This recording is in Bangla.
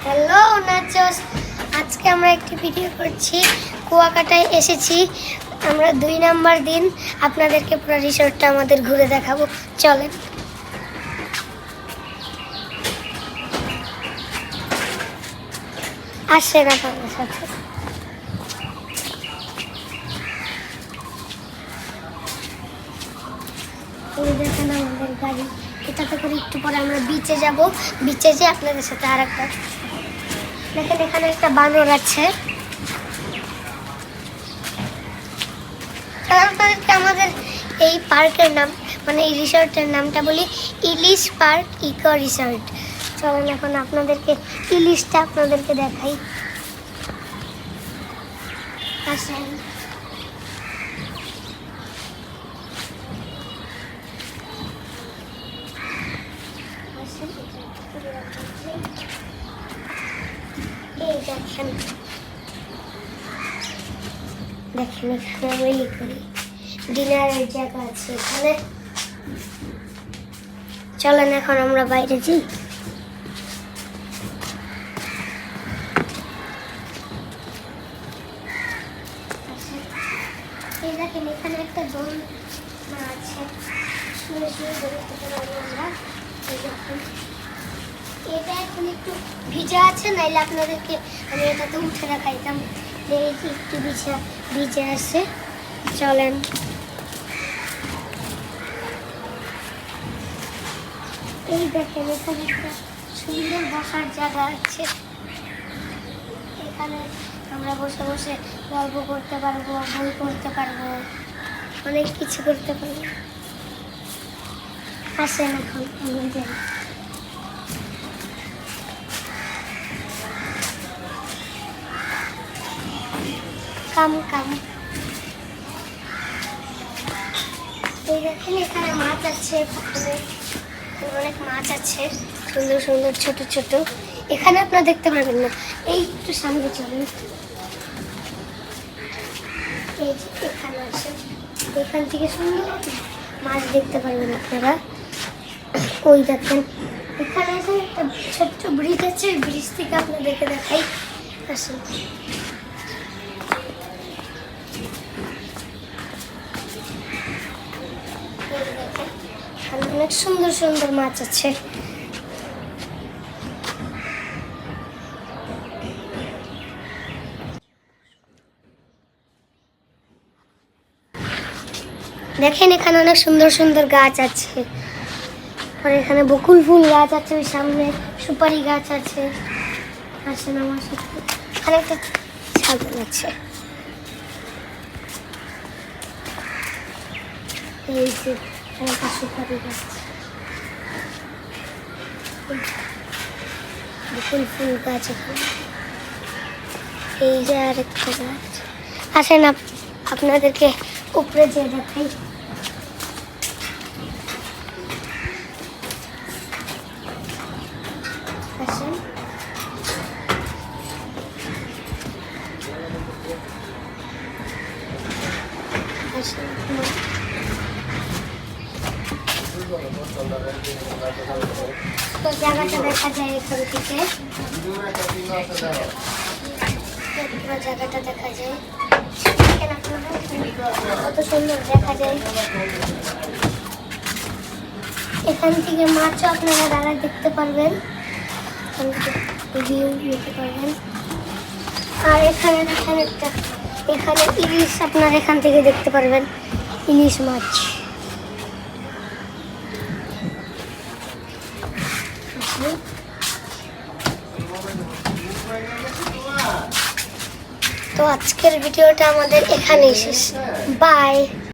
হ্যালো নাচোস, আজকে আমরা একটি ভিডিও করছি। কুয়াকাটায় এসেছি আমরা 2 নাম্বার দিন। আপনাদেরকে পুরো রিসোর্টটা আমাদের ঘুরে দেখাবো, চলেন। আসেন আপনাদের সাথে। এই দেখেন আমাদের গাড়ি, এটাতে করে একটু পরে আমরা বিচে যাব। বিচে যেয়ে আপনাদের সাথে আর একটা দেখেন, এখানে একটা বানর আছে। আপনাদেরকে আমাদের এই পার্কের নাম, মানে এই রিসর্টের নামটা বলি, ইলিশ পার্ক ইকো রিসর্ট। চলেন এখন আপনাদেরকে ইলিশটা আপনাদেরকে দেখাই। আসেন। এই দেখেন দেখেন, এখানে আমরা ই করি, ডিনারের জায়গা আছে এখানে। চলেন এখন আমরা বাইরে যাই। এই দেখেন এখানে একটা দোল আছে, শুয়ে শুয়ে দোল খেতে পারবো আমরা। এই দেখেন এটা এখন একটু ভিজা আছে, নাইলে আপনাদেরকে আমি এটাতে উঠে দেখাইতাম। দেখি একটু ভিজে আছে। চলেন। এই দেখেন এখানে একটা সুন্দর বসার জায়গা আছে। এখানে আমরা বসে বসে গল্প করতে পারবো, বই পড়তে পারবো, অনেক কিছু করতে পারবো। আসেন এখন আমরা যাই। কাম এই দেখেন এখানে মাছ আছে, অনেক মাছ আছে, সুন্দর সুন্দর ছোট ছোট। এখানে আপনারা দেখতে পারবেন না, এই একটু সামনে চলেন। এই যে এখানে আছে, এখান থেকে সুন্দর মাছ দেখতে পারবেন আপনারা। ওই দেখেন এখানে আছে একটা ছোট্ট ব্রিজ আছে, ব্রিজ থেকে আপনাদেরকে দেখাই। আসুন। অনেক সুন্দর সুন্দর মাছ আছে। দেখেন এখানে অনেক সুন্দর সুন্দর গাছ আছে, আর এখানে বকুল ফুল গাছ আছে, ওই সামনে সুপারি গাছ আছে। আসেন আমার সাথে। আর একটা ছাগল আছে। এই যে একটা সুপারি গাছ, বকুল ফুল গাছ এখানে। এই যে আর একটা গাছ। আসেন আপনাদেরকে উপরে যেয়ে দেখাই। আসেন। আসেন। তো জায়গাটা দেখা যায় এখান থেকে, পুরো জায়গাটা দেখা যায়। কত সুন্দর দেখা যায়। এখান থেকে মাছও আপনারা দাঁড়ায় দেখতে পারবেন, ভিউ নিতে পারবেন। আর এখানে দেখেন একটা, এখানে ইলিশ আপনারা এখান থেকে দেখতে পারবেন, ইলিশ মাছ। তো আজকের ভিডিওটা আমাদের এখানেই শেষ। বাই।